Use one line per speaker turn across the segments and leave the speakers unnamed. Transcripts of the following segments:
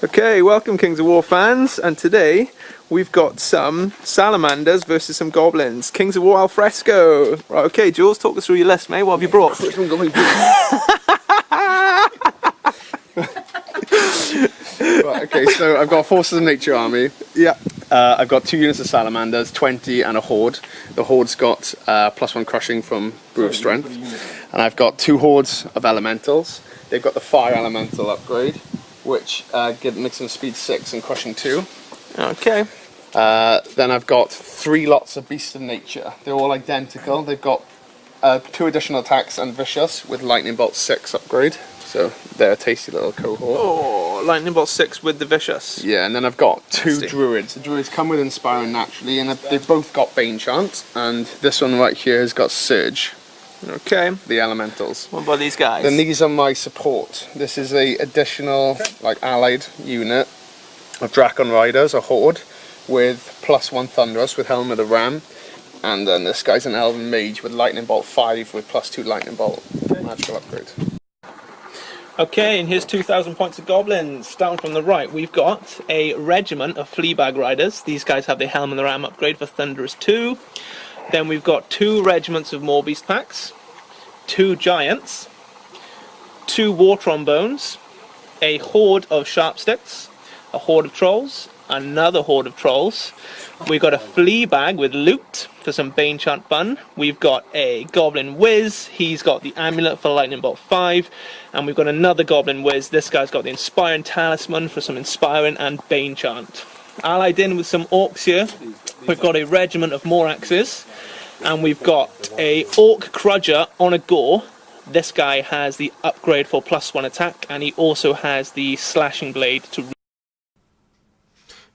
Okay, welcome Kings of War fans, and today we've got some salamanders versus some goblins. Kings of War al fresco. Right, okay, Jules, talk us through your list, mate. What have you brought?
Which one going? Right, okay, so I've got a Forces of Nature army.
Yeah.
I've got 2 units of salamanders, 20 and a horde. The horde's got +1 crushing from Brew of Strength. And I've got 2 hordes of elementals. They've got the fire elemental upgrade, which makes them speed 6 and crushing 2.
Okay.
Then I've got 3 lots of beasts of nature. They're all identical. They've got 2 additional attacks and vicious with lightning bolt 6 upgrade. So they're a tasty little cohort.
Oh, lightning bolt 6 with the vicious.
Yeah, and then I've got 2
Nasty.
druids. The druids come with inspiring naturally, and they've both got bane chant. And this one right here has got surge.
Okay.
The elementals.
What about these guys?
Then these are my support. This is a additional allied unit of Dracon Riders, a horde, with +1 Thunderous with Helm of the Ram. And then this guy's an Elven Mage with Lightning Bolt 5 with +2 Lightning Bolt magical upgrade.
Okay, and here's 2,000 points of goblins. Starting from the right, we've got a regiment of Fleabag Riders. These guys have the Helm of the Ram upgrade for Thunderous 2. Then we've got 2 regiments of more beast packs, 2 giants, 2 war trombones, a horde of sharpsticks, a horde of trolls, another horde of trolls. We've got a flea bag with loot for some bane chant fun. We've got a goblin whiz. He's got the amulet for lightning bolt 5, and we've got another goblin whiz. This guy's got the inspiring talisman for some inspiring and bane chant. Allied in with some orcs here, we've got a regiment of Moraxes, and we've got a orc crudger on a gore. This guy has the upgrade for +1 attack, and he also has the slashing blade to.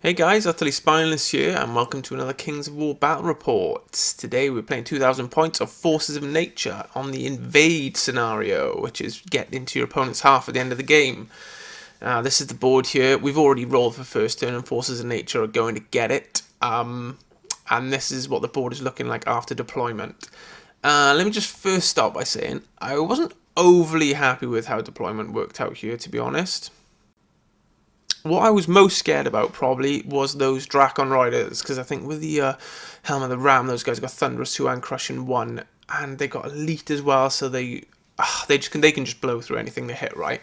Hey guys, Utterly Spineless here, and welcome to another Kings of War Battle Report. Today we're playing 2,000 points of Forces of Nature on the Invade scenario, which is get into your opponent's half at the end of the game. This is the board here. We've already rolled for first turn, and Forces of Nature are going to get it. And this is what the board is looking like after deployment. Let me just first start by saying I wasn't overly happy with how deployment worked out here, to be honest. What I was most scared about probably was those Dracon Riders, because I think with the Helm of the Ram, those guys got Thunderous 2 and Crushing 1, and they got Elite as well, so they can just blow through anything they hit, right?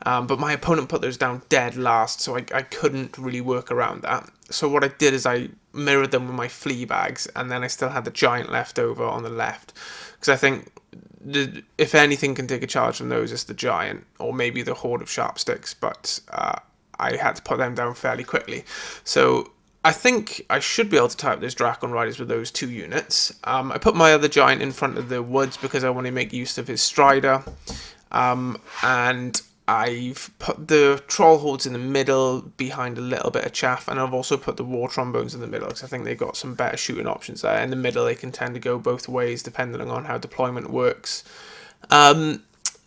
But my opponent put those down dead last, so I couldn't really work around that. So what I did is I mirrored them with my flea bags, and then I still had the giant left over on the left, because I think if anything can take a charge from those, it's the giant, or maybe the horde of sharpsticks, but I had to put them down fairly quickly. So I think I should be able to tie up those Dracon Riders with those 2 units. I put my other giant in front of the woods because I want to make use of his Strider. And I've put the Troll Hordes in the middle behind a little bit of chaff, and I've also put the War Trombones in the middle because I think they've got some better shooting options there. In the middle they can tend to go both ways depending on how deployment works.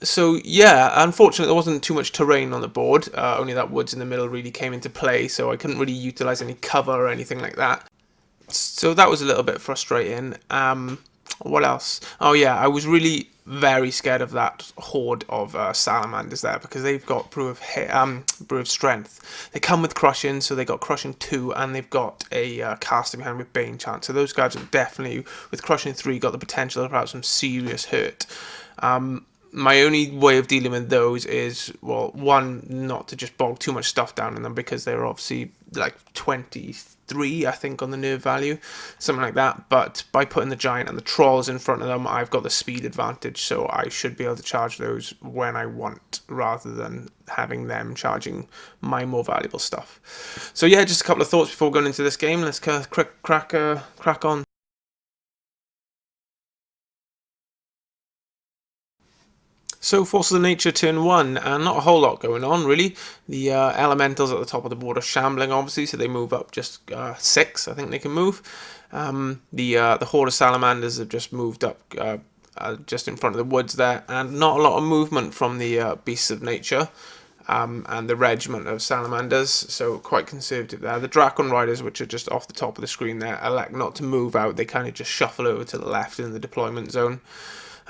So yeah, unfortunately there wasn't too much terrain on the board, only that woods in the middle really came into play, so I couldn't really utilise any cover or anything like that. So that was a little bit frustrating. What else? Oh yeah, I was really very scared of that horde of salamanders there, because they've got Brew of Strength. They come with Crushing, so they got Crushing 2, and they've got a caster behind with Bane Chant. So those guys have definitely, with Crushing 3, got the potential to perhaps some serious hurt. My only way of dealing with those is, well, one, not to just bog too much stuff down in them, because they're obviously like 23, I think, on the nerve value, something like that. But by putting the giant and the trolls in front of them, I've got the speed advantage, so I should be able to charge those when I want, rather than having them charging my more valuable stuff. So yeah, just a couple of thoughts before going into this game. Let's crack on. So Forces of Nature turn 1, and not a whole lot going on really. The elementals at the top of the board are shambling, obviously, so they move up just 6, I think they can move. The horde of salamanders have just moved up just in front of the woods there, and not a lot of movement from the beasts of nature and the regiment of salamanders, so quite conservative there. The Dracon Riders, which are just off the top of the screen there, elect not to move out. They kind of just shuffle over to the left in the deployment zone.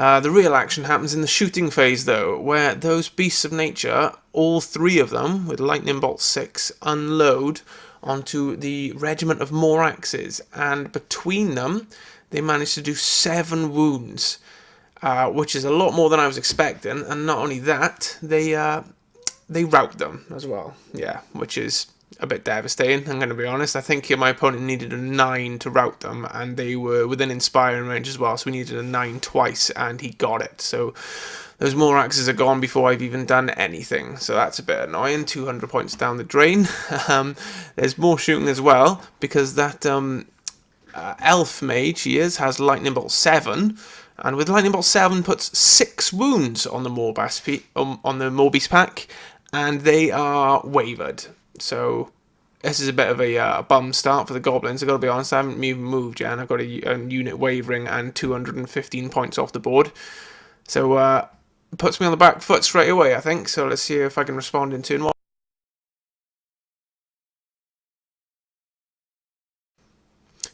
The real action happens in the shooting phase, though, where those beasts of nature, all 3 of them, with Lightning Bolt 6, unload onto the regiment of Moraxes, and between them, they manage to do 7 wounds, which is a lot more than I was expecting. And not only that, they rout them as well. Yeah, which is a bit devastating, I'm going to be honest. I think my opponent needed a 9 to rout them, and they were within inspiring range as well, so we needed a 9 twice, and he got it. So those Moraxes are gone before I've even done anything, so that's a bit annoying. 200 points down the drain. There's more shooting as well, because that elf mage has Lightning Bolt 7, and with Lightning Bolt 7 puts 6 wounds on the Morbius pack, and they are wavered. So this is a bit of a bum start for the Goblins. I've got to be honest, I haven't even moved yet, and I've got a unit wavering and 215 points off the board. So it puts me on the back foot straight away, I think. So let's see if I can respond in turn 1.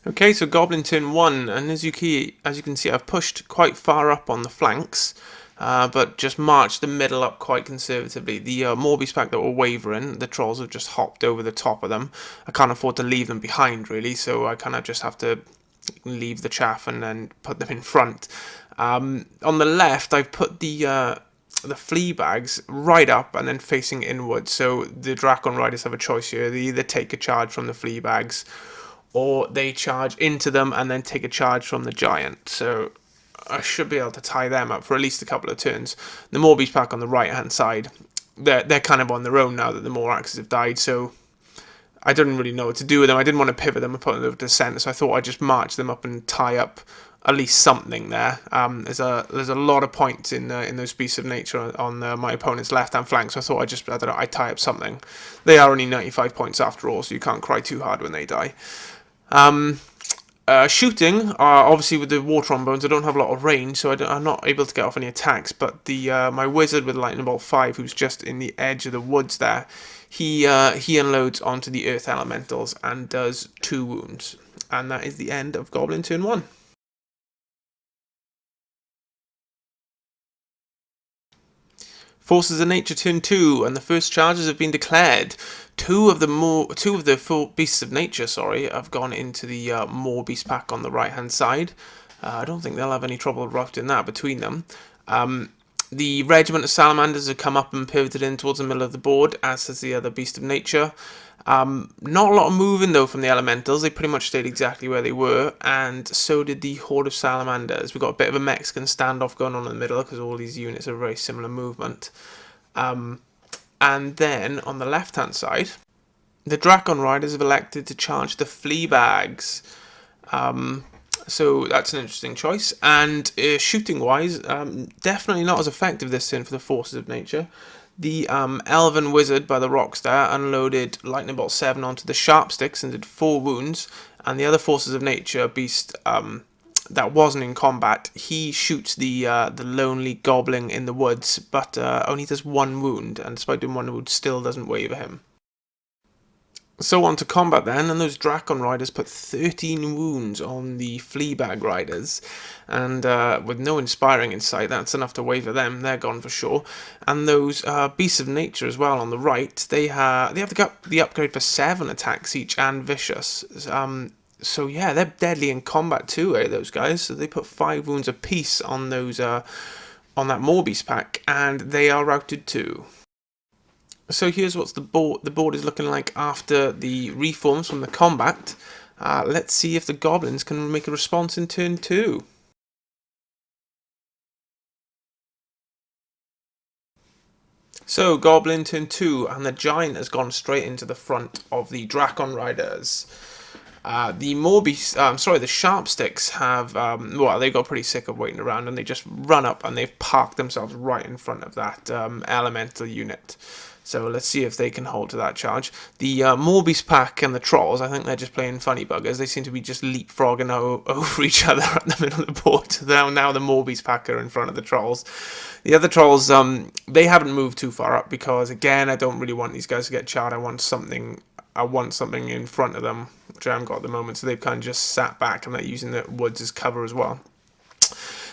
Okay, so Goblin turn 1, and as you can see, I've pushed quite far up on the flanks. But just marched the middle up quite conservatively. The Morbius pack that were wavering, the trolls have just hopped over the top of them. I can't afford to leave them behind, really, so I kind of just have to leave the chaff and then put them in front. On the left, I've put the flea bags right up and then facing inward, so the Dracon Riders have a choice here. They either take a charge from the flea bags, or they charge into them and then take a charge from the giant. So I should be able to tie them up for at least a couple of turns. The Morbius pack on the right-hand side, they're kind of on their own now that the Moraxes have died, so I didn't really know what to do with them. I didn't want to pivot them and put them over to center, so I thought I'd just march them up and tie up at least something there. There's a lot of points in those beasts of nature on my opponent's left-hand flank, so I thought I'd tie up something. They are only 95 points after all, so you can't cry too hard when they die. Shooting, obviously with the war trombones, I don't have a lot of range, so I'm not able to get off any attacks, but my wizard with Lightning Bolt 5, who's just in the edge of the woods there, he unloads onto the earth elementals and does 2 wounds. And that is the end of Goblin turn 1. Forces of Nature turn 2, and the first charges have been declared. Two of the full Beasts of Nature, have gone into the Morbius pack on the right-hand side. I don't think they'll have any trouble routing that between them. The Regiment of Salamanders have come up and pivoted in towards the middle of the board, as has the other Beast of Nature. Not a lot of moving, though, from the Elementals. They pretty much stayed exactly where they were, and so did the Horde of Salamanders. We've got a bit of a Mexican standoff going on in the middle, because all these units are very similar movement. And then, on the left-hand side, the Dracon Riders have elected to charge the flea bags. So that's an interesting choice. And shooting-wise, definitely not as effective this turn for the Forces of Nature. The Elven Wizard by the rocks there unloaded Lightning Bolt 7 onto the Sharp Sticks and did 4 wounds. And the other Forces of Nature beast that wasn't in combat, he shoots the lonely goblin in the woods, but only does 1 wound, and despite doing 1 wound, still doesn't waver him. So on to combat then, and those Dracon Riders put 13 wounds on the Fleabag Riders, and with no inspiring in sight, that's enough to waver them. They're gone for sure. And those Beasts of Nature as well on the right, they have the upgrade for 7 attacks each and vicious. So yeah, they're deadly in combat too, those guys. So they put 5 wounds apiece on those on that Morbius pack, and they are routed too. So here's what the board is looking like after the reforms from the combat. Let's see if the Goblins can make a response in turn 2. So Goblin turn 2, and the Giant has gone straight into the front of the Dracon Riders. The Sharp Sticks have, they got pretty sick of waiting around, and they just run up and they've parked themselves right in front of that elemental unit. So let's see if they can hold to that charge. The Morbius pack and the Trolls, I think they're just playing funny buggers. They seem to be just leapfrogging over each other at the middle of the board. Now the Morbius pack are in front of the Trolls. The other Trolls, they haven't moved too far up because, again, I don't really want these guys to get charred. I want something in front of them, which I haven't got at the moment. So they've kind of just sat back and they're using the woods as cover as well.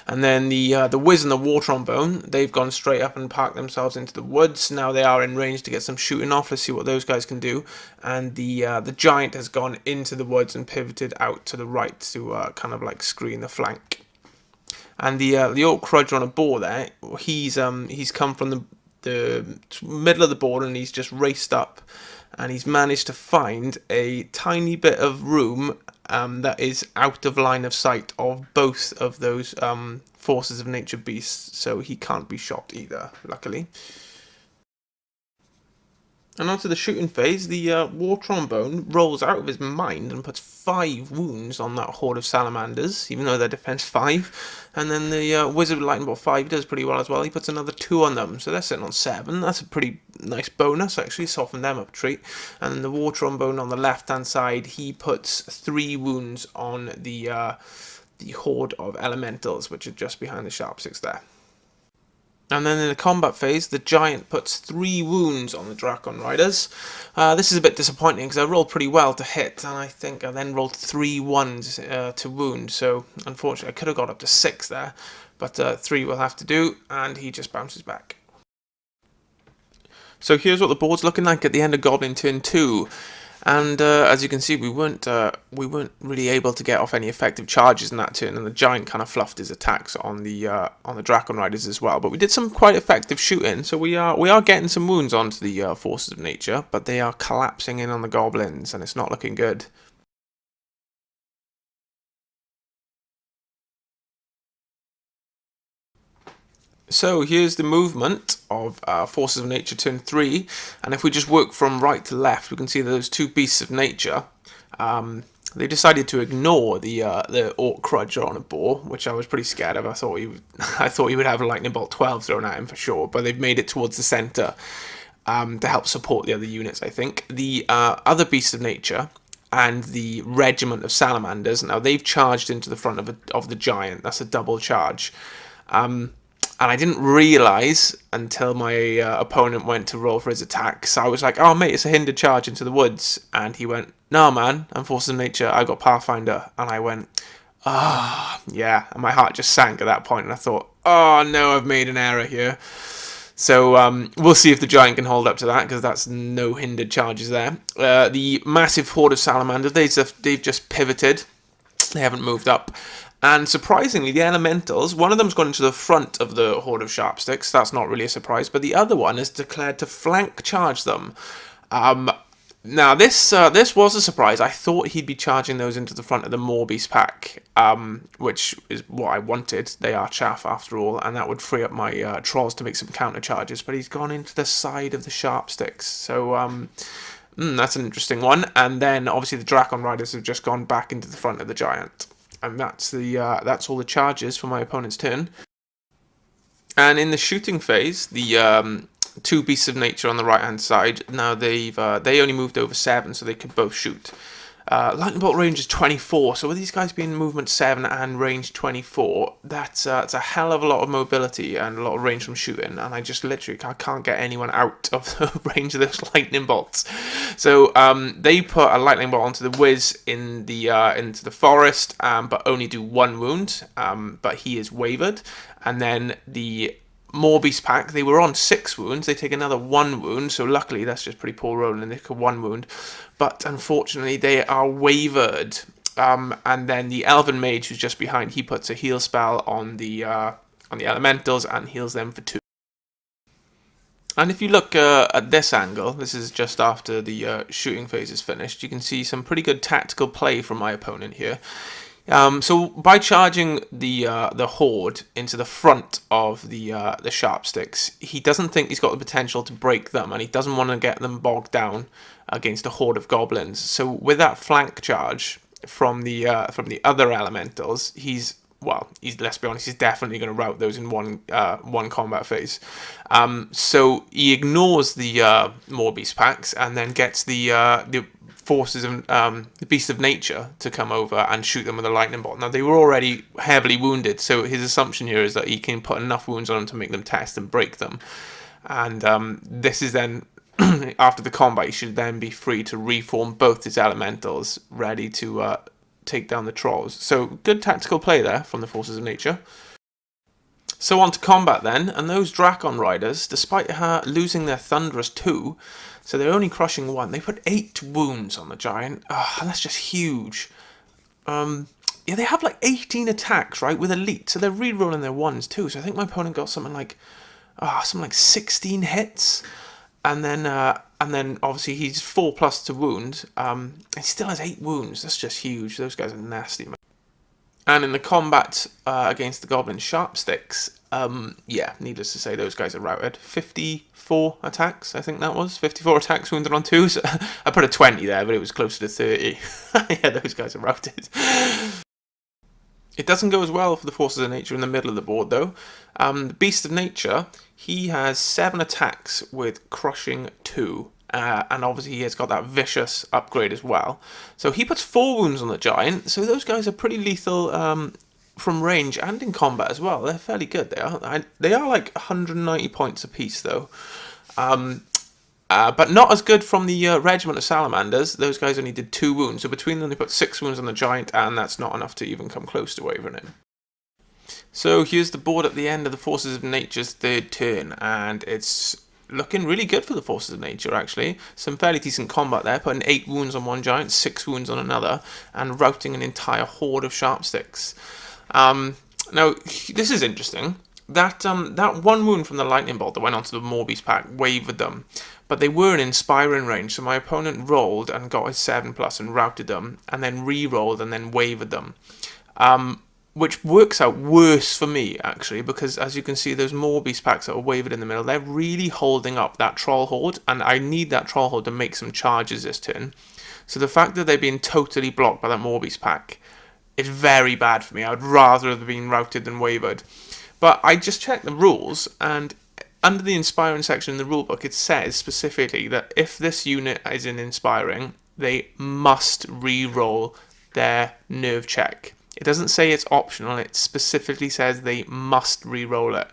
And then the Wiz and the War Trombone, they've gone straight up and parked themselves into the woods. Now they are in range to get some shooting off. Let's see what those guys can do. And the Giant has gone into the woods and pivoted out to the right to kind of like screen the flank. And the Orc Crudger on a boar there, he's come from the middle of the board and he's just raced up and he's managed to find a tiny bit of room that is out of line of sight of both of those forces of nature beasts, so he can't be shot either, luckily. And onto the shooting phase, the War Trombone rolls out of his mind and puts 5 wounds on that horde of salamanders, even though they're defense 5. And then the Wizard with Lightning Bolt 5 does pretty well as well. He puts another 2 on them, so they're sitting on 7. That's a pretty nice bonus, actually, soften them up a treat. And then the War Trombone on the left-hand side, he puts 3 wounds on the horde of elementals, which are just behind the Sharpsticks there. And then in the combat phase, the Giant puts 3 wounds on the Dracon Riders. This is a bit disappointing because I rolled pretty well to hit, and I think I then rolled 3 ones to wound. So unfortunately, I could have got up to 6 there, but 3 will have to do, and he just bounces back. So here's what the board's looking like at the end of Goblin turn 2. And as you can see, we weren't really able to get off any effective charges in that turn, and the Giant kind of fluffed his attacks on the Dracon Riders as well. But we did some quite effective shooting, so we are getting some wounds onto the forces of nature, but they are collapsing in on the Goblins, and it's not looking good. So here's the movement of Forces of Nature turn 3, and if we just work from right to left, we can see those 2 beasts of nature. They decided to ignore the Orc Crudger on a boar, which I was pretty scared of. I thought he would have a Lightning Bolt 12 thrown at him for sure, but they've made it towards the centre to help support the other units, I think. The other beasts of nature and the regiment of salamanders, now they've charged into the front of the Giant. That's a double charge. And I didn't realise until my opponent went to roll for his attack. So I was like, oh mate, it's a hindered charge into the woods. And he went, no man, I'm Forces of Nature, I got Pathfinder. And I went, yeah. And my heart just sank at that point, and I thought, oh no, I've made an error here. So we'll see if the Giant can hold up to that, because that's no hindered charges there. The massive horde of salamanders, they've just pivoted. They haven't moved up. And surprisingly, the elementals, one of them's gone into the front of the horde of Sharpsticks. That's not really a surprise. But the other one has declared to flank charge them. Now, this was a surprise. I thought he'd be charging those into the front of the Morbeast pack, which is what I wanted. They are chaff, after all, and that would free up my trolls to make some counter charges. But he's gone into the side of the Sharpsticks. So that's an interesting one. And then, obviously, the Dracon Riders have just gone back into the front of the Giant. And that's all the charges for my opponent's turn. And in the shooting phase, the 2 beasts of nature on the right hand side, now they only moved over 7, so they could both shoot. Lightning Bolt range is 24, so with these guys being movement 7 and range 24, it's a hell of a lot of mobility and a lot of range from shooting, and I just literally can't get anyone out of the range of those lightning bolts. So they put a lightning bolt onto the Wiz into the forest, but only do 1 wound, but he is wavered, and then the Morbeast pack, they were on 6 wounds, they take another 1 wound, so luckily that's just pretty poor rolling, they took a 1 wound, but unfortunately they are wavered. And then the Elven Mage, who's just behind, he puts a heal spell on the elementals and heals them for 2. And if you look at this angle, this is just after the shooting phase is finished, you can see some pretty good tactical play from my opponent here. So by charging the horde into the front of the Sharpsticks, he doesn't think he's got the potential to break them, and he doesn't want to get them bogged down against a horde of goblins. So with that flank charge from the other elementals, let's be honest, he's definitely going to rout those in one combat phase. So he ignores the Morbeast packs and then gets the forces of the Beast of Nature to come over and shoot them with a lightning bolt. Now, they were already heavily wounded, so his assumption here is that he can put enough wounds on them to make them test and break them. And this is then, after the combat, he should then be free to reform both his elementals, ready to take down the trolls. So, good tactical play there from the Forces of Nature. So on to combat then, and those Dracon Riders, despite losing their Thunderous 2, so they're only crushing 1, they put 8 wounds on the Giant, and that's just huge. Yeah, they have like 18 attacks, right, with Elite, so they're re-rolling their 1s too, so I think my opponent got something like 16 hits, and then obviously he's 4+ to wound, he still has 8 wounds, that's just huge, those guys are nasty, man. And in the combat against the Goblin Sharpsticks, yeah, needless to say, those guys are routed. 54 attacks, I think that was. 54 attacks wounded on 2s. I put a 20 there, but it was closer to 30. Yeah, those guys are routed. It doesn't go as well for the Forces of Nature in the middle of the board, though. The Beast of Nature, he has 7 attacks with Crushing 2. And obviously he has got that Vicious upgrade as well. So he puts 4 wounds on the Giant. So those guys are pretty lethal from range and in combat as well. They're fairly good. They are like 190 points apiece, though. But not as good from the Regiment of Salamanders. Those guys only did 2 wounds. So between them they put 6 wounds on the Giant, and that's not enough to even come close to wavering him. So here's the board at the end of the Forces of Nature's third turn, and it's looking really good for the Forces of Nature, actually. Some fairly decent combat there, putting 8 wounds on one Giant, 6 wounds on another, and routing an entire horde of Sharpsticks. Now, this is interesting. That 1 wound from the Lightning Bolt that went onto the Morbius pack wavered them, but they were in Inspiring range, so my opponent rolled and got his 7+ and routed them, and then re-rolled and then wavered them. Which works out worse for me, actually, because as you can see, those Morbius packs that are wavered in the middle, they're really holding up that Troll Horde, and I need that Troll Horde to make some charges this turn. So the fact that they're being totally blocked by that Morbius pack is very bad for me. I would rather have been routed than wavered. But I just checked the rules, and under the Inspiring section in the rulebook, it says specifically that if this unit is in Inspiring, they must re-roll their nerve check. It doesn't say it's optional, it specifically says they must re-roll it.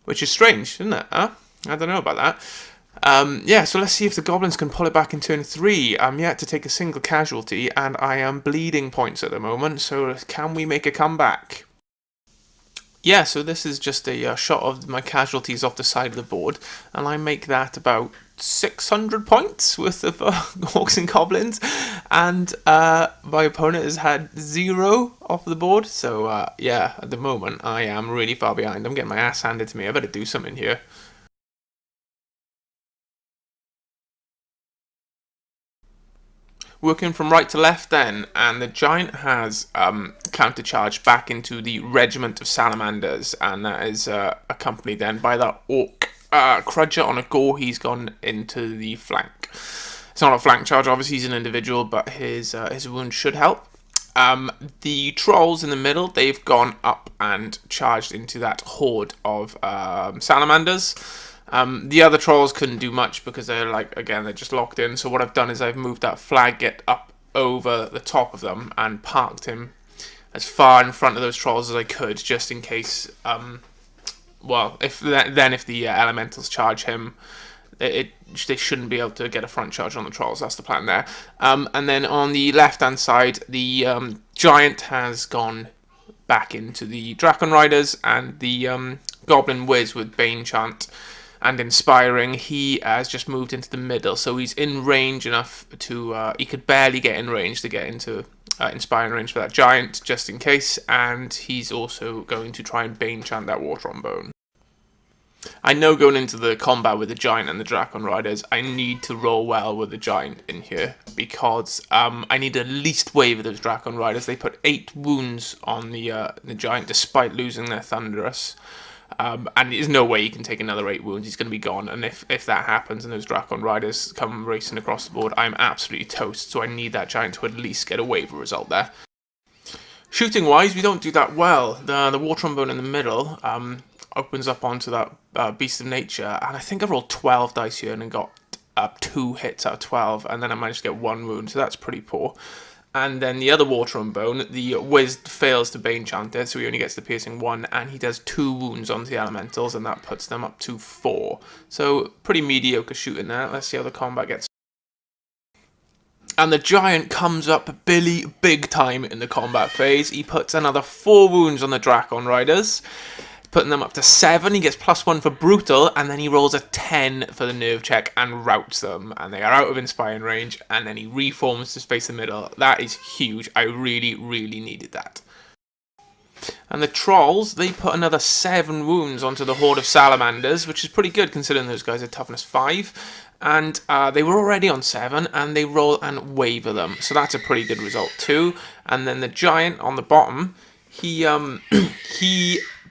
Which is strange, isn't it? Huh? I don't know about that. Yeah, so let's see if the Goblins can pull it back in turn 3. I'm yet to take a single casualty, and I am bleeding points at the moment, so can we make a comeback? Yeah, so this is just a shot of my casualties off the side of the board, and I make that about 600 points worth of orcs and goblins, and my opponent has had 0 off the board, so yeah, at the moment I am really far behind. I'm getting my ass handed to me. I better do something here. Working from right to left then, and the Giant has countercharged back into the Regiment of Salamanders, and that is accompanied then by that Orc Crudger on a gore. He's gone into the flank. It's not a flank charge, obviously he's an individual, but his wound should help. The Trolls in the middle, they've gone up and charged into that horde of Salamanders. The other Trolls couldn't do much because they're they're just locked in. So what I've done is I've moved that Flaggit up over the top of them and parked him as far in front of those Trolls as I could, just in case. Well, if the Elementals charge him, they shouldn't be able to get a front charge on the Trolls. That's the plan there. And then on the left-hand side, the Giant has gone back into the Dracon Riders, and the Goblin Wiz with Bane Chant and Inspiring, he has just moved into the middle, so he's in range enough to, he could barely get in range to get into Inspiring range for that Giant, just in case, and he's also going to try and Bane Chant that War Trombone. I know going into the combat with the Giant and the Dracon Riders, I need to roll well with the Giant in here, because I need at least wave of those Dracon Riders. They put 8 wounds on the Giant despite losing their Thunderous. And there's no way he can take another 8 wounds. He's going to be gone. And if that happens and those Dracon Riders come racing across the board, I'm absolutely toast. So I need that Giant to at least get a waiver result there. Shooting wise, we don't do that well. The War Trombone in the middle opens up onto that Beast of Nature, and I think I rolled 12 dice here and got 2 hits out of 12, and then I managed to get 1 wound, so that's pretty poor. And then the other War Trombone, the Wiz fails to Bane Chant it, so he only gets the piercing 1, and he does 2 wounds onto the Elementals, and that puts them up to 4. So pretty mediocre shooting there. Let's see how the combat gets. And the Giant comes up big time in the combat phase. He puts another 4 wounds on the Dracon Riders, putting them up to 7. He gets +1 for brutal, and then he rolls a 10 for the nerve check and routs them, and they are out of inspiring range, and then he reforms to space the middle. That is huge. I really, really needed that. And the trolls, they put another 7 wounds onto the horde of salamanders, which is pretty good considering those guys are toughness 5. And they were already on 7, and they roll and waver them. So that's a pretty good result too. And then the giant on the bottom, he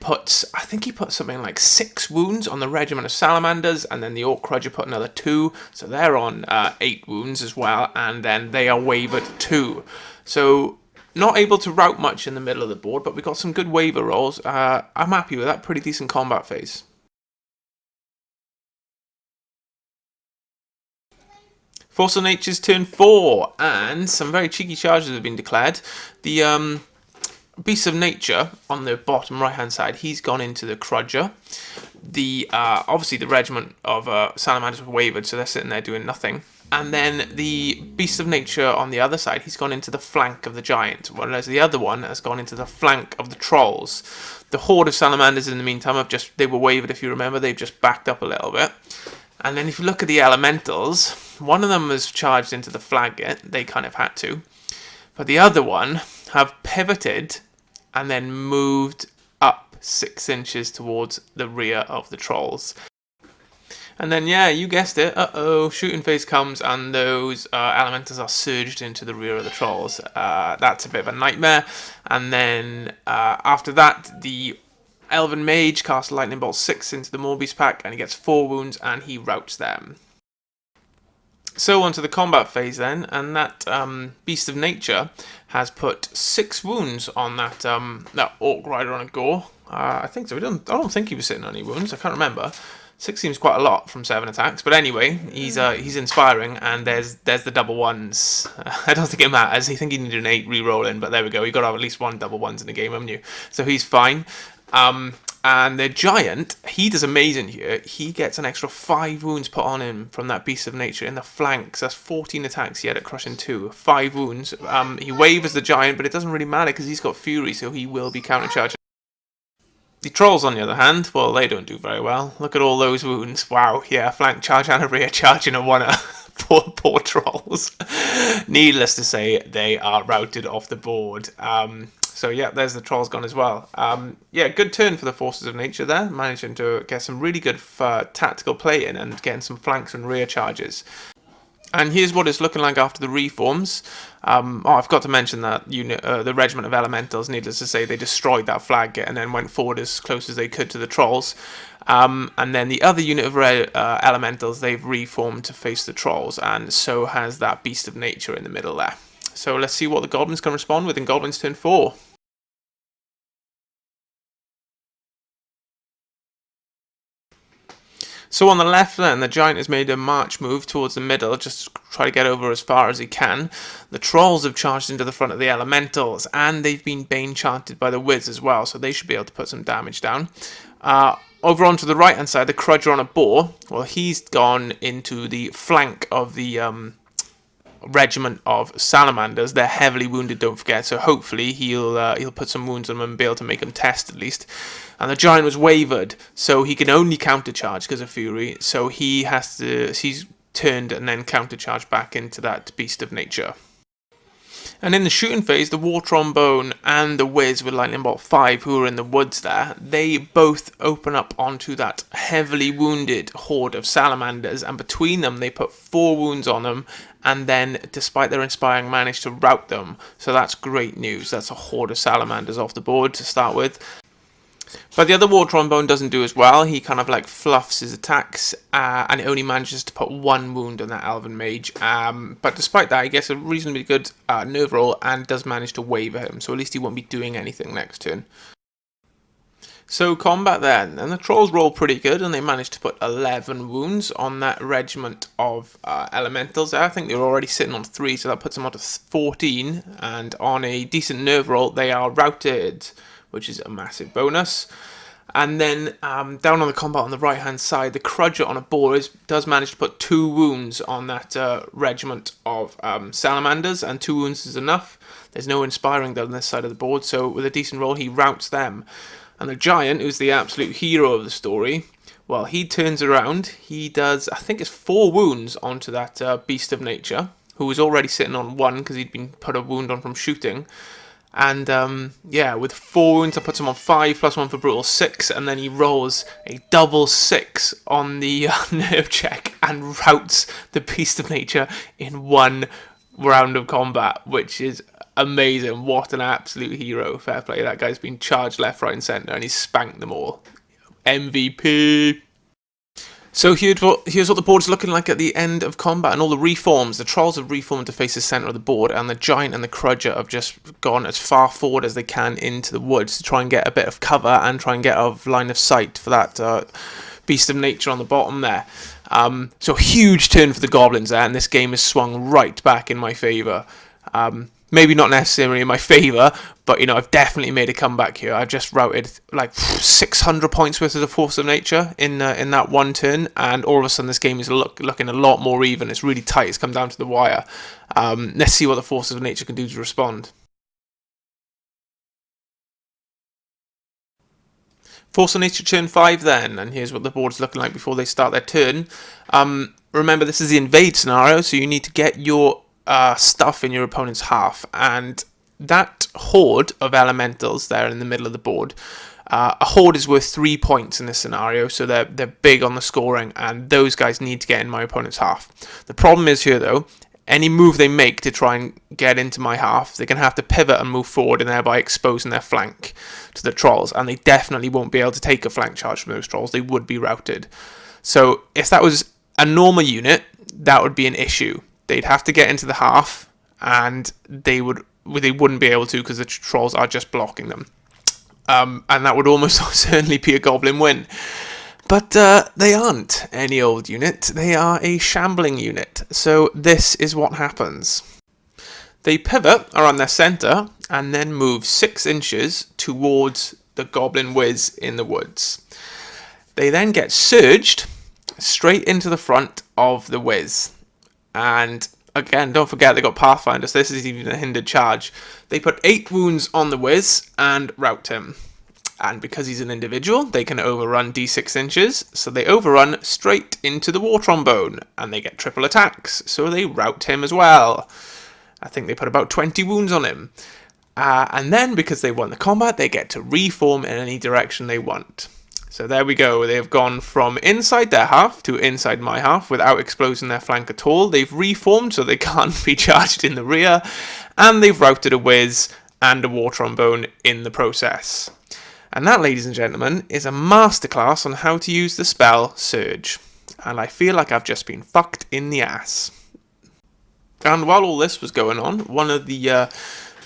puts, I think he put something like 6 wounds on the regiment of salamanders, and then the orc crudger put another 2. So they're on 8 wounds as well, and then they are wavered too. So not able to rout much in the middle of the board, but we got some good waver rolls. I'm happy with that. Pretty decent combat phase. Force of Nature's turn 4, and some very cheeky charges have been declared. The Beast of Nature on the bottom right hand side, he's gone into the Crudger. The obviously the regiment of salamanders were wavered, so they're sitting there doing nothing. And then the Beast of Nature on the other side, he's gone into the flank of the giant, whereas the other one has gone into the flank of the trolls. The horde of salamanders in the meantime they were wavered, if you remember, they've just backed up a little bit. And then if you look at the elementals, one of them was charged into the flag, they kind of had to. But the other one have pivoted and then moved up 6 inches towards the rear of the trolls. And then, yeah, you guessed it, shooting phase comes and those elementals are surged into the rear of the trolls. That's a bit of a nightmare. And then after that, the Elven Mage casts Lightning Bolt 6 into the Morbius pack, and he gets 4 wounds and he routs them. So on to the combat phase then, and that Beast of Nature has put 6 wounds on that Orc Rider on a Gore. I think so. I don't think he was sitting on any wounds. I can't remember. 6 seems quite a lot from 7 attacks, but anyway, he's inspiring, and there's the double ones. I don't think it matters. I think he needed an 8 re-rolling, but there we go. You got to have at least 1 double ones in the game, haven't you? So he's fine. And the giant, he does amazing here. He gets an extra 5 wounds put on him from that Beast of Nature in the flanks. That's 14 attacks he had at Crushing 2. 5 wounds. He wavers the giant, but it doesn't really matter because he's got Fury, so he will be countercharging. The trolls, on the other hand, well, they don't do very well. Look at all those wounds. Wow, yeah, flank charge and a rear charge and a one. Poor trolls. Needless to say, they are routed off the board. So yeah, there's the trolls gone as well. Yeah, good turn for the Forces of Nature there. Managing to get some really good tactical play in and getting some flanks and rear charges. And here's what it's looking like after the reforms. I forgot to mention that unit, the Regiment of Elementals, needless to say, they destroyed that flag and then went forward as close as they could to the trolls. And then the other unit of Elementals, they've reformed to face the trolls, and so has that Beast of Nature in the middle there. So let's see what the Goblins can respond with in Goblins turn 4. So on the left then, the giant has made a march move towards the middle, just to try to get over as far as he can. The trolls have charged into the front of the elementals, and they've been bane chanted by the Wiz as well, so they should be able to put some damage down. Over onto the right hand side, the Crudger on a boar, well, he's gone into the flank of the regiment of salamanders. They're heavily wounded, don't forget, so hopefully he'll put some wounds on them and be able to make them test at least. And the giant was wavered, so he can only countercharge because of Fury, so he's turned and then countercharged back into that Beast of Nature. And in the shooting phase, the War Trombone and the Wiz with Lightning Bolt 5, who are in the woods there, they both open up onto that heavily wounded horde of salamanders, and between them they put 4 wounds on them, and then, despite their inspiring, manage to rout them. So that's great news. That's a horde of salamanders off the board to start with. But the other War Trombone doesn't do as well. He kind of like fluffs his attacks, and it only manages to put 1 wound on that Elven Mage. But despite that, he gets a reasonably good nerve roll and does manage to waver him, so at least he won't be doing anything next turn. So combat then, and the trolls roll pretty good, and they managed to put 11 wounds on that regiment of elementals. I think they were already sitting on 3, so that puts them on to 14, and on a decent nerve roll, they are routed, which is a massive bonus. And then down on the combat on the right hand side, the Crudger on a boar does manage to put 2 wounds on that regiment of salamanders, and 2 wounds is enough. There's no inspiring on this side of the board, so with a decent roll he routs them. And the giant, who's the absolute hero of the story, well, he turns around. He does, I think it's 4 wounds onto that beast of nature, who was already sitting on 1 because he'd been put a wound on from shooting. And yeah, with 4 wounds, I put him on 5 plus 1 for brutal 6, and then he rolls a double 6 on the nerve check and routs the beast of nature in 1 round of combat, which is amazing. What an absolute hero. Fair play. That guy's been charged left, right, and centre, and he's spanked them all. MVP. So here's what the board's looking like at the end of combat, and all the reforms. The trolls have reformed to face the centre of the board, and the giant and the crudger have just gone as far forward as they can into the woods to try and get a bit of cover and try and get out of line of sight for that beast of nature on the bottom there. So huge turn for the goblins there, and this game has swung right back in my favour. Maybe not necessarily in my favour, but you know, I've definitely made a comeback here. I've just routed like 600 points worth of the force of nature in that one turn, and all of a sudden this game is looking a lot more even. It's really tight. It's come down to the wire. Let's see what the forces of nature can do to respond. Force of nature turn 5 then, and here's what the board's looking like before they start their turn. Remember, this is the invade scenario, so you need to get your stuff in your opponent's half, and that horde of elementals there in the middle of the board, a horde is worth 3 points in this scenario, so they're big on the scoring, and those guys need to get in my opponent's half. The problem is here though, any move they make to try and get into my half, they're going to have to pivot and move forward, and thereby exposing their flank to the trolls, and they definitely won't be able to take a flank charge from those trolls. They would be routed. So if that was a normal unit, that would be an issue. They'd have to get into the half, and they wouldn't be able to because the trolls are just blocking them. And that would almost certainly be a goblin win. But they aren't any old unit. They are a shambling unit. So this is what happens. They pivot around their centre and then move 6 inches towards the goblin whiz in the woods. They then get surged straight into the front of the whiz. And again, don't forget they got Pathfinder, so this is even a hindered charge. They put 8 wounds on the whiz and rout him. And because he's an individual, they can overrun d6 inches, so they overrun straight into the war trombone, and they get triple attacks, so they rout him as well. I think they put about 20 wounds on him. And then, because they won the combat, they get to reform in any direction they want. So there we go. They have gone from inside their half to inside my half without exposing their flank at all. They've reformed so they can't be charged in the rear, and they've routed a whiz and a war trombone in the process. And that, ladies and gentlemen, is a masterclass on how to use the spell Surge. And I feel like I've just been fucked in the ass. And while all this was going on, one of the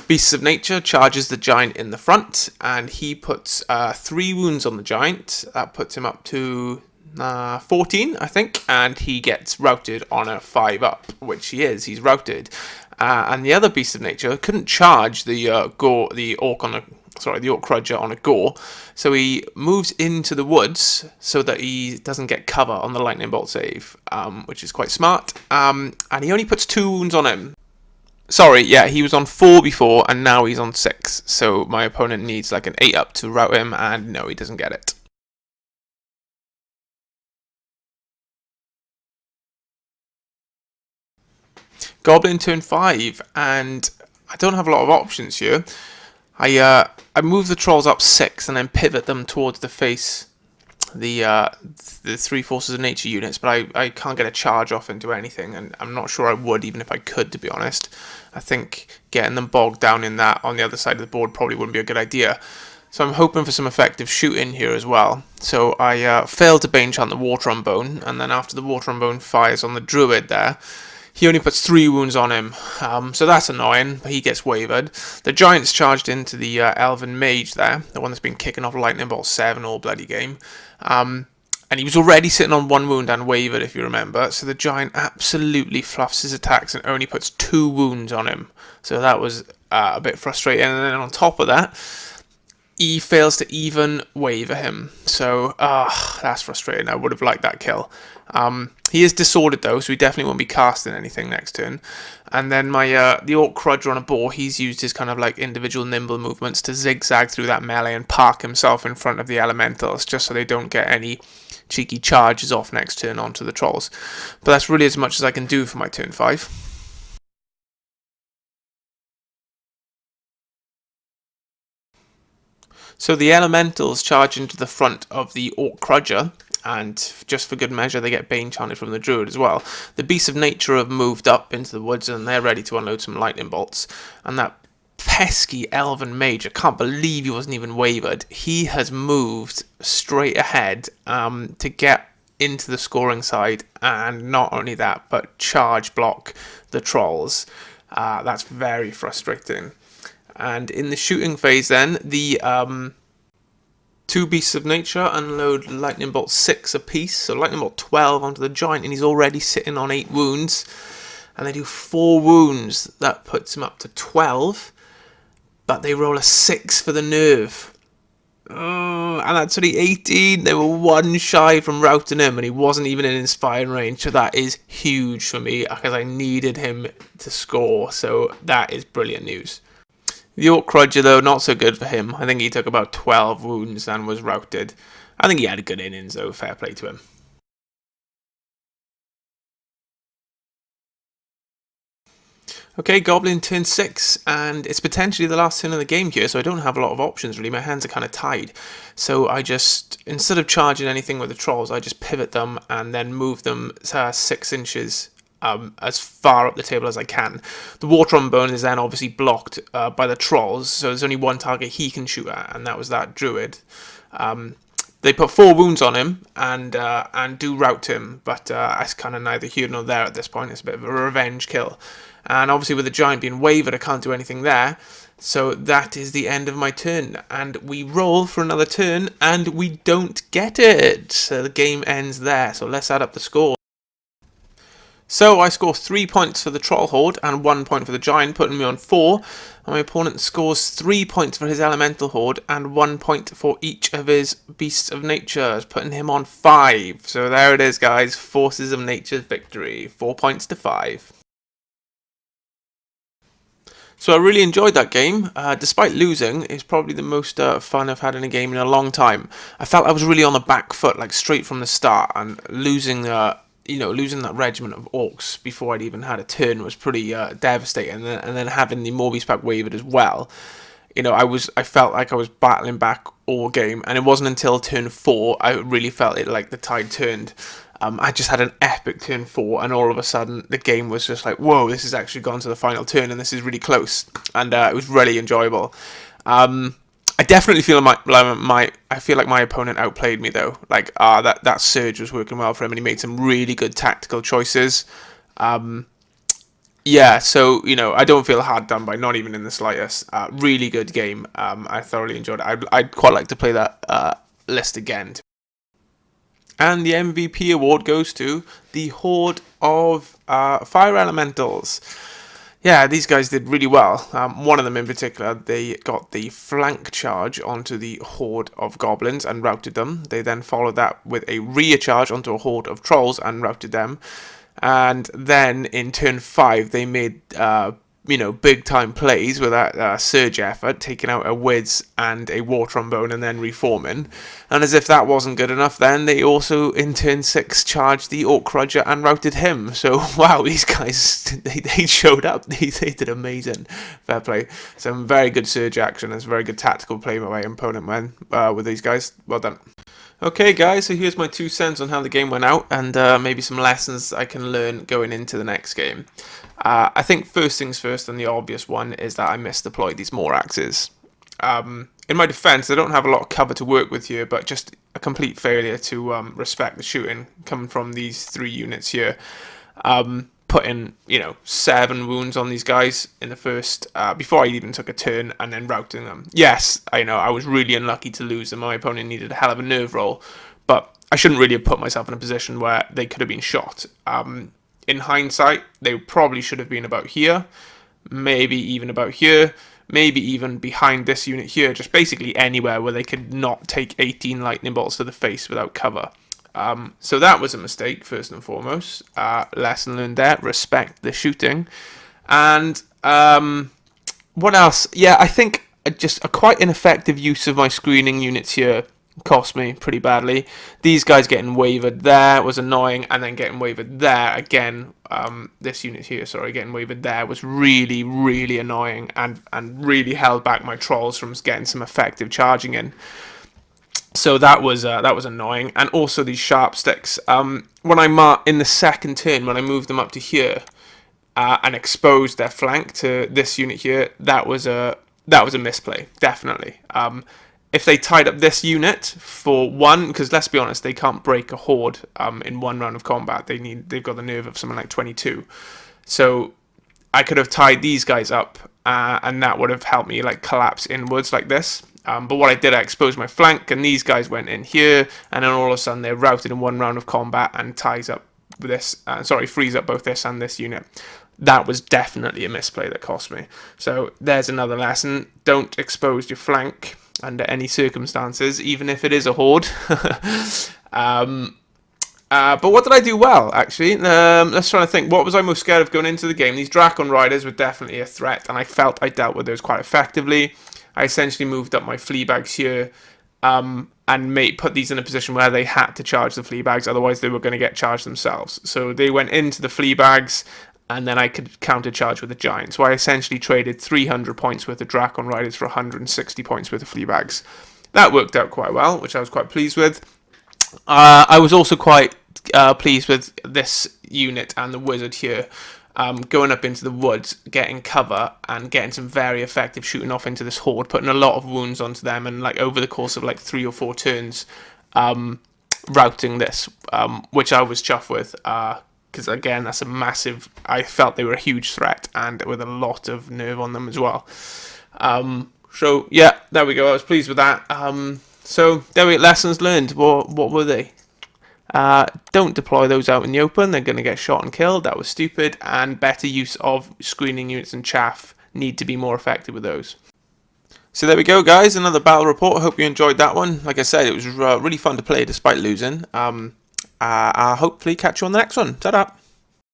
Beasts of Nature charges the giant in the front, and he puts 3 wounds on the giant. That puts him up to 14, I think, and he gets routed on a 5 up, which he is. He's routed. And the other Beast of Nature couldn't charge the orc crudger on a gore, so he moves into the woods so that he doesn't get cover on the lightning bolt save, which is quite smart. And he only puts 2 wounds on him. Sorry, yeah, he was on 4 before, and now he's on 6. So my opponent needs like an 8 up to rout him, and no, he doesn't get it. Goblin turn 5, and I don't have a lot of options here. I move the trolls up 6 and then pivot them towards the face, the 3 forces of nature units, but I can't get a charge off into anything, and I'm not sure I would even if I could, to be honest. I think getting them bogged down in that on the other side of the board probably wouldn't be a good idea. So I'm hoping for some effective shooting here as well. So I failed to bane chant the war trombone, and then after the war trombone fires on the druid there, he only puts 3 wounds on him, so that's annoying, but he gets wavered. The giant's charged into the elven mage there, the one that's been kicking off lightning bolt 7 all bloody game. And he was already sitting on 1 wound and wavered, if you remember, so the giant absolutely fluffs his attacks and only puts 2 wounds on him. So that was a bit frustrating, and then on top of that, he fails to even waver him. So, that's frustrating. I would have liked that kill. He is disordered though, so he definitely won't be casting anything next turn. And then my the Orc Crudger on a boar, he's used his kind of like individual nimble movements to zigzag through that melee and park himself in front of the elementals, just so they don't get any cheeky charges off next turn onto the trolls. But that's really as much as I can do for my turn 5. So the elementals charge into the front of the Orc Crudger, and just for good measure they get Bane chanted from the Druid as well. The Beasts of Nature have moved up into the woods and they're ready to unload some lightning bolts. And that pesky Elven Mage, I can't believe he wasn't even wavered. He has moved straight ahead to get into the scoring side, and not only that, but charge block the trolls. That's very frustrating. And in the shooting phase then, the 2 Beasts of Nature unload Lightning Bolt 6 apiece, so Lightning Bolt 12 onto the Giant, and he's already sitting on 8 wounds. And they do 4 wounds, that puts him up to 12, but they roll a 6 for the nerve. And that's only 18. They were 1 shy from routing him, and he wasn't even in inspiring range, so that is huge for me, because I needed him to score, so that is brilliant news. The Orc Crudger, though, not so good for him. I think he took about 12 wounds and was routed. I think he had a good innings, though. Fair play to him. Okay, Goblin turn 6, and it's potentially the last turn of the game here, so I don't have a lot of options, really. My hands are kind of tied. So I just, instead of charging anything with the trolls, I just pivot them and then move them 6 inches as far up the table as I can. The War Trombone is then obviously blocked by the trolls, so there's only one target he can shoot at, and that was that Druid. They put 4 wounds on him and do rout him, but it's kind of neither here nor there at this point. It's a bit of a revenge kill. And obviously with the Giant being wavered, I can't do anything there. So that is the end of my turn. And we roll for another turn, and we don't get it. So the game ends there. So let's add up the score. So I score 3 points for the Troll Horde and 1 point for the Giant, putting me on 4. And my opponent scores 3 points for his Elemental Horde and 1 point for each of his Beasts of Nature, putting him on 5. So there it is, guys. Forces of Nature's victory. 4 points to 5. So I really enjoyed that game. Despite losing, it's probably the most fun I've had in a game in a long time. I felt I was really on the back foot, like straight from the start, and losing that regiment of orcs before I'd even had a turn was pretty devastating. And then having the Morbius pack wavered as well, I felt like I was battling back all game, and it wasn't until turn 4 I really felt it like the tide turned. I just had an epic turn 4, and all of a sudden the game was just like, whoa, this has actually gone to the final turn, and this is really close, and it was really enjoyable. I definitely feel I feel like my opponent outplayed me though. Like that surge was working well for him, and he made some really good tactical choices. Yeah, so I don't feel hard done by, not even in the slightest. Really good game. I thoroughly enjoyed it. I'd quite like to play that list again. And the MVP award goes to the Horde of Fire Elementals. Yeah, these guys did really well. One of them in particular, they got the flank charge onto the Horde of Goblins and routed them. They then followed that with a rear charge onto a Horde of Trolls and routed them. And then in turn 5, they made big time plays with that surge effort, taking out a Wiz and a War Trombone and then reforming. And as if that wasn't good enough, then they also in turn 6 charged the Orc Crudger and routed him. So wow, these guys, they showed up. They did amazing. Fair play. Some very good surge action and some very good tactical play by my opponent, man, with these guys. Well done. Okay guys, so here's my 2 cents on how the game went out, and maybe some lessons I can learn going into the next game. I think first things first, and the obvious one, is that I misdeployed these Moraxes. In my defense, I don't have a lot of cover to work with here, but just a complete failure to respect the shooting coming from these 3 units here. Putting 7 wounds on these guys in the first, before I even took a turn, and then routing them. Yes, I know, I was really unlucky to lose them. My opponent needed a hell of a nerve roll, but I shouldn't really have put myself in a position where they could have been shot. In hindsight, they probably should have been about here, maybe even about here, maybe even behind this unit here, just basically anywhere where they could not take 18 lightning bolts to the face without cover. So that was a mistake, first and foremost. Lesson learned there, respect the shooting. And what else? Yeah, I think just a quite ineffective use of my screening units here cost me pretty badly. These guys getting wavered there was annoying, and then getting wavered there again. This unit here, sorry, getting wavered there was really, really annoying, and really held back my trolls from getting some effective charging in. So that was annoying, and also these sharp sticks. When I in the second turn, when I moved them up to here and exposed their flank to this unit here, that was a misplay, definitely. If they tied up this unit for one, because let's be honest, they can't break a horde in one round of combat. They've got the nerve of something like 22. So I could have tied these guys up, and that would have helped me like collapse inwards like this. But what I did, I exposed my flank, and these guys went in here, and then all of a sudden they're routed in one round of combat and ties up this. Frees up both this and this unit. That was definitely a misplay that cost me. So there's another lesson: don't expose your flank under any circumstances, even if it is a horde. But what did I do well, actually? Let's try to think. What was I most scared of going into the game? These Drakon Riders were definitely a threat, and I felt I dealt with those quite effectively. I essentially moved up my flea bags here and put these in a position where they had to charge the flea bags, otherwise they were going to get charged themselves. So they went into the flea bags, and then I could counter-charge with the giant. So I essentially traded 300 points worth of Drakon Riders for 160 points worth of flea bags. That worked out quite well, which I was quite pleased with. I was also quite pleased with this unit and the wizard here. Going up into the woods, getting cover, and getting some very effective shooting off into this horde, putting a lot of wounds onto them, and like over the course of like 3 or 4 turns, routing this, which I was chuffed with. Because again, that's a massive. I felt they were a huge threat, and with a lot of nerve on them as well. So yeah, there we go. I was pleased with that. So there we go. Lessons learned. What were they? Don't deploy those out in the open. They're going to get shot and killed. That was stupid. And better use of screening units and chaff. Need to be more effective with those. So there we go, guys. Another battle report. I hope you enjoyed that one. Like I said, it was really fun to play despite losing. I'll hopefully catch you on the next one. Ta-da!